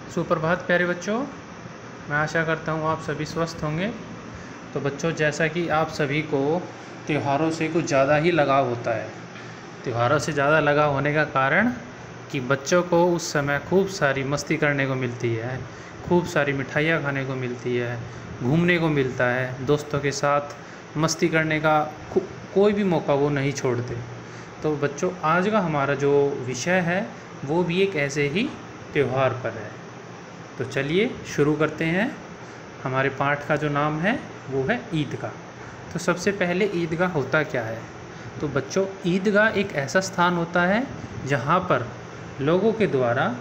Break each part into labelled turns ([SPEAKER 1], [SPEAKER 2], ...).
[SPEAKER 1] सुप्रभात प्यारे बच्चों, मैं आशा करता हूँ आप सभी स्वस्थ होंगे। तो बच्चों, जैसा कि आप सभी को त्योहारों से कुछ ज़्यादा ही लगाव होता है। त्योहारों से ज़्यादा लगाव होने का कारण कि बच्चों को उस समय खूब सारी मस्ती करने को मिलती है, खूब सारी मिठाइयाँ खाने को मिलती है, घूमने को मिलता है, दोस्तों के साथ मस्ती करने का कोई भी मौका वो नहीं छोड़ते। तो बच्चों, आज का हमारा जो विषय है वो भी एक ऐसे ही त्यौहार पर है। तो चलिए शुरू करते हैं। हमारे पाठ का जो नाम है वो है ईदगाह। तो सबसे पहले ईदगाह होता क्या है? तो बच्चों, ईदगाह एक ऐसा स्थान होता है जहाँ पर लोगों के द्वारा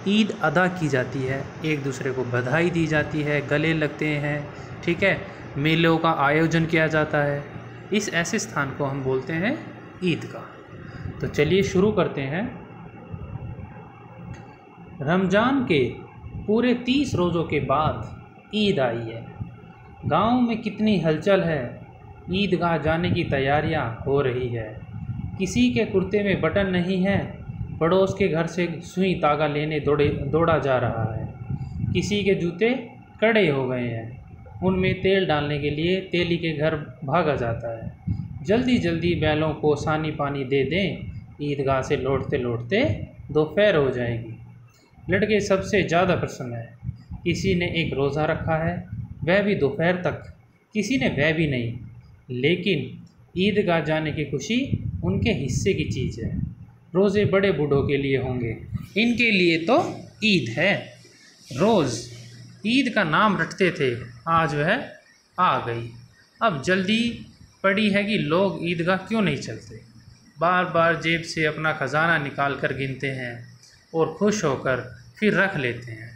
[SPEAKER 1] ईद अदा की जाती है, एक दूसरे को बधाई दी जाती है, गले लगते हैं, ठीक है, मेलों का आयोजन किया जाता है। इस ऐसे स्थान को हम बोलते हैं ईदगाह। तो चलिए शुरू करते हैं। रमज़ान के पूरे 30 रोज़ों के बाद ईद आई है। गांव में कितनी हलचल है, ईदगाह जाने की तैयारियां हो रही है। किसी के कुर्ते में बटन नहीं है, पड़ोस के घर से सुई तागा लेने दौड़ा जा रहा है। किसी के जूते कड़े हो गए हैं, उनमें तेल डालने के लिए तेली के घर भागा जाता है। जल्दी जल्दी बैलों को सानी पानी दे दें, ईदगाह से लौटते लौटते दोपहर हो जाएगी। लड़के सबसे ज़्यादा प्रसन्न हैं। किसी ने एक रोज़ा रखा है, वह भी दोपहर तक, किसी ने वह भी नहीं, लेकिन ईदगाह जाने की खुशी उनके हिस्से की चीज़ है। रोज़े बड़े बूढ़ों के लिए होंगे, इनके लिए तो ईद है। रोज़ ईद का नाम रटते थे, आज वह आ गई। अब जल्दी पड़ी है कि लोग ईदगाह क्यों नहीं चलते। बार बार जेब से अपना खजाना निकाल कर गिनते हैं और खुश होकर फिर रख लेते हैं।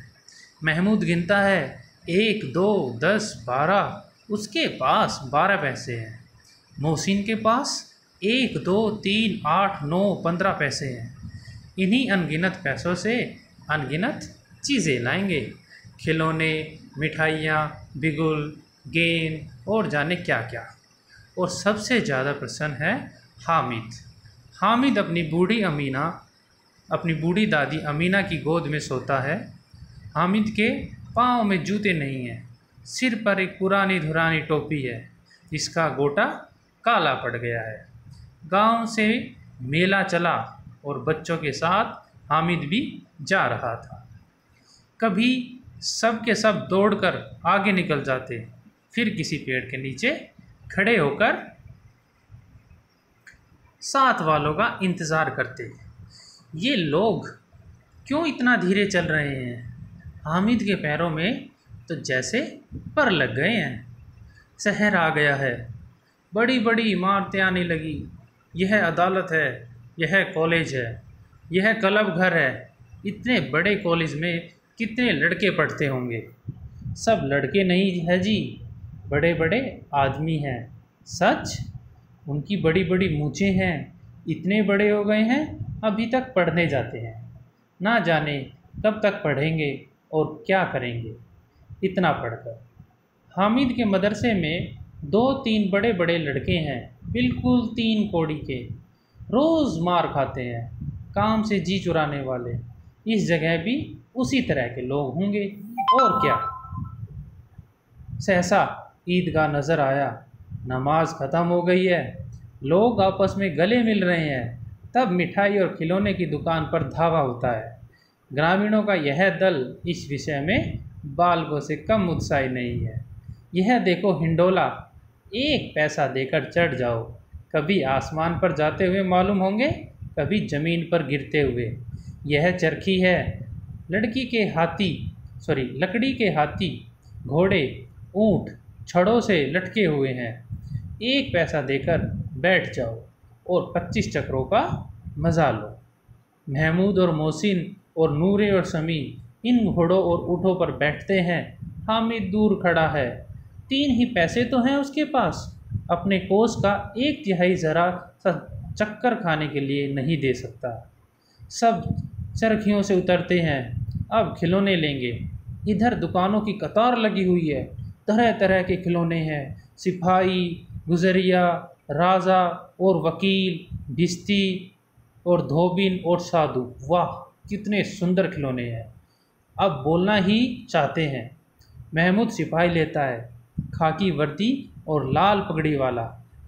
[SPEAKER 1] महमूद गिनता है, 1 2 10 12, उसके पास 12 पैसे हैं। मोहसिन के पास 1 2 3 8 9 15 पैसे हैं। इन्हीं अनगिनत पैसों से अनगिनत चीज़ें लाएंगे, खिलौने, मिठाइयाँ, बिगुल, गेंद और जाने क्या क्या। और सबसे ज़्यादा प्रसन्न है हामिद। हामिद अपनी बूढ़ी दादी अमीना की गोद में सोता है। हामिद के पाँव में जूते नहीं हैं, सिर पर एक पुरानी धुरानी टोपी है जिसका गोटा काला पड़ गया है। गांव से मेला चला और बच्चों के साथ हामिद भी जा रहा था। कभी सब के सब दौड़कर आगे निकल जाते, फिर किसी पेड़ के नीचे खड़े होकर साथ वालों का इंतज़ार करते। ये लोग क्यों इतना धीरे चल रहे हैं? हामिद के पैरों में तो जैसे पर लग गए हैं। शहर आ गया है, बड़ी बड़ी इमारतें आने लगी। यह अदालत है, यह कॉलेज है, यह क्लब घर है। इतने बड़े कॉलेज में कितने लड़के पढ़ते होंगे? सब लड़के नहीं है जी, बड़े बड़े आदमी हैं। सच, उनकी बड़ी बड़ी मूंछें हैं, इतने बड़े हो गए हैं, अभी तक पढ़ने जाते हैं। ना जाने कब तक पढ़ेंगे और क्या करेंगे इतना पढ़कर। हामिद के मदरसे में 2-3 बड़े बड़े लड़के हैं, बिल्कुल 3 कौड़ी के, रोज़ मार खाते हैं, काम से जी चुराने वाले। इस जगह भी उसी तरह के लोग होंगे और क्या। सहसा ईदगाह नज़र आया, नमाज ख़त्म हो गई है, लोग आपस में गले मिल रहे हैं। तब मिठाई और खिलौने की दुकान पर धावा होता है। ग्रामीणों का यह दल इस विषय में बालकों से कम उत्साही नहीं है। यह देखो हिंडोला, 1 पैसा देकर चढ़ जाओ, कभी आसमान पर जाते हुए मालूम होंगे, कभी ज़मीन पर गिरते हुए। यह चरखी है, लकड़ी के हाथी, घोड़े, ऊँट छड़ों से लटके हुए हैं। 1 पैसा देकर बैठ जाओ और 25 चक्रों का मज़ा लो। महमूद और मोहसिन और नूरे और समी इन घोड़ों और ऊँटों पर बैठते हैं। हामिद दूर खड़ा है, 3 ही पैसे तो हैं उसके पास, अपने कोस का 1/3 ज़रा सा चक्कर खाने के लिए नहीं दे सकता। सब चरखियों से उतरते हैं, अब खिलौने लेंगे। इधर दुकानों की कतार लगी हुई है, तरह तरह के खिलौने हैं, सिपाही, गुजरिया, राजा और वकील, भिश्ती और धोबिन और साधु। वाह, कितने सुंदर खिलौने हैं। अब बोलना ही चाहते हैं। महमूद सिपाही लेता है, खाकी वर्दी और लाल पगड़ी वाला,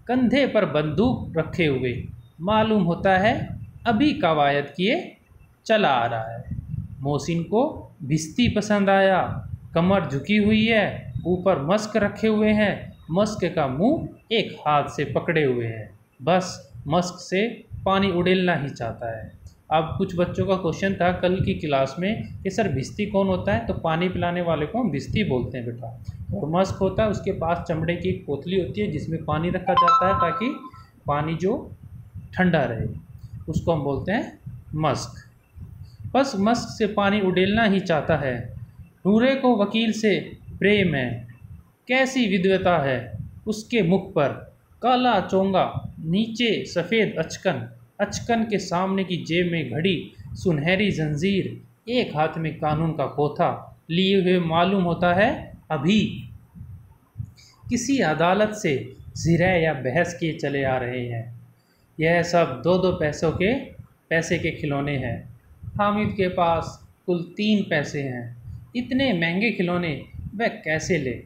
[SPEAKER 1] कंधे पर बंदूक रखे हुए। मालूम होता है अभी कवायद किए चला आ रहा है। मोहसिन को भिश्ती पसंद आया। कमर झुकी हुई है, ऊपर मस्क रखे हुए हैं। मस्क का मुंह एक हाथ से पकड़े हुए है, बस मस्क से पानी उड़ेलना ही चाहता है। अब कुछ बच्चों का क्वेश्चन था कल की क्लास में कि सर भिश्ती कौन होता है, तो पानी पिलाने वाले को हम भिश्ती बोलते हैं बेटा। और मस्क होता है, उसके पास चमड़े की एक पोतली होती है जिसमें पानी रखा जाता है ताकि पानी जो ठंडा रहे, उसको हम बोलते हैं मस्क। बस मस्क से पानी उड़ेलना ही चाहता है। नूरे को वकील से प्रेम है, कैसी विद्वता है उसके मुख पर। काला चोंगा, नीचे सफ़ेद अचकन, अचकन के सामने की जेब में घड़ी, सुनहरी जंजीर, एक हाथ में कानून का पोथा लिए हुए मालूम होता है अभी किसी अदालत से ज़िरा या बहस किए चले आ रहे हैं। यह सब दो दो पैसे के खिलौने हैं। हामिद के पास कुल 3 पैसे हैं। इतने महंगे खिलौने वह कैसे ले?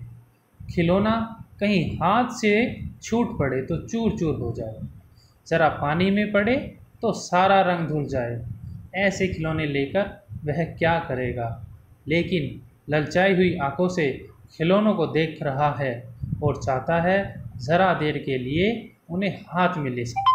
[SPEAKER 1] खिलौना कहीं हाथ से छूट पड़े तो चूर चूर हो जाए, ज़रा पानी में पड़े तो सारा रंग धुल जाए। ऐसे खिलौने लेकर वह क्या करेगा? लेकिन ललचाई हुई आंखों से खिलौनों को देख रहा है और चाहता है ज़रा देर के लिए उन्हें हाथ में ले सके।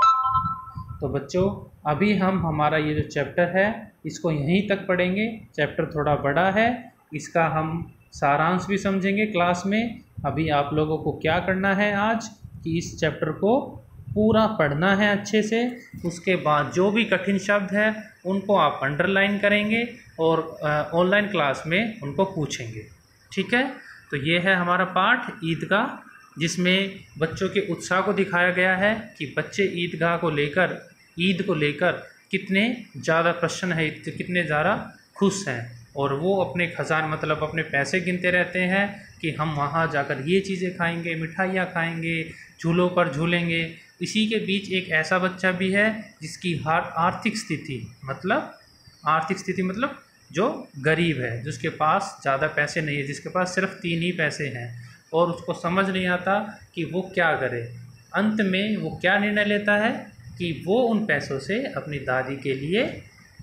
[SPEAKER 1] तो बच्चों, अभी हम हमारा ये जो चैप्टर है इसको यहीं तक पढ़ेंगे। चैप्टर थोड़ा बड़ा है, इसका हम सारांश भी समझेंगे क्लास में। अभी आप लोगों को क्या करना है आज कि इस चैप्टर को पूरा पढ़ना है अच्छे से। उसके बाद जो भी कठिन शब्द है उनको आप अंडरलाइन करेंगे और ऑनलाइन क्लास में उनको पूछेंगे। ठीक है, तो ये है हमारा पाठ ईद का, जिसमें बच्चों के उत्साह को दिखाया गया है कि बच्चे ईदगाह को लेकर, ईद को लेकर कितने ज़्यादा प्रसन्न है, कितने ज़्यादा खुश हैं। और वो अपने खजान मतलब अपने पैसे गिनते रहते हैं कि हम वहाँ जाकर ये चीज़ें खाएंगे, मिठाइयाँ खाएंगे, झूलों पर झूलेंगे। इसी के बीच एक ऐसा बच्चा भी है जिसकी आर्थिक स्थिति मतलब जो गरीब है, जिसके पास ज़्यादा पैसे नहीं है, जिसके पास सिर्फ 3 ही पैसे हैं और उसको समझ नहीं आता कि वो क्या करे। अंत में वो क्या निर्णय लेता है कि वो उन पैसों से अपनी दादी के लिए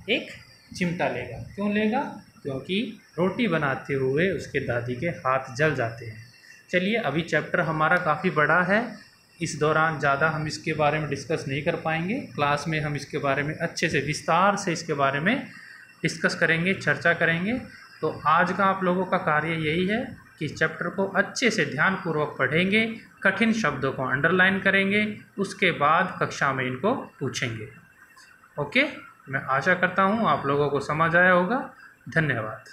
[SPEAKER 1] एक चिमटा लेगा। क्यों लेगा? क्योंकि रोटी बनाते हुए उसके दादी के हाथ जल जाते हैं। चलिए, अभी चैप्टर हमारा काफ़ी बड़ा है, इस दौरान ज़्यादा हम इसके बारे में डिस्कस नहीं कर पाएंगे। क्लास में हम इसके बारे में अच्छे से विस्तार से इसके बारे में डिस्कस करेंगे, चर्चा करेंगे। तो आज का आप लोगों का कार्य यही है कि चैप्टर को अच्छे से ध्यानपूर्वक पढ़ेंगे, कठिन शब्दों को अंडरलाइन करेंगे, उसके बाद कक्षा में इनको पूछेंगे। ओके, मैं आशा करता हूँ आप लोगों को समझ आया होगा। धन्यवाद।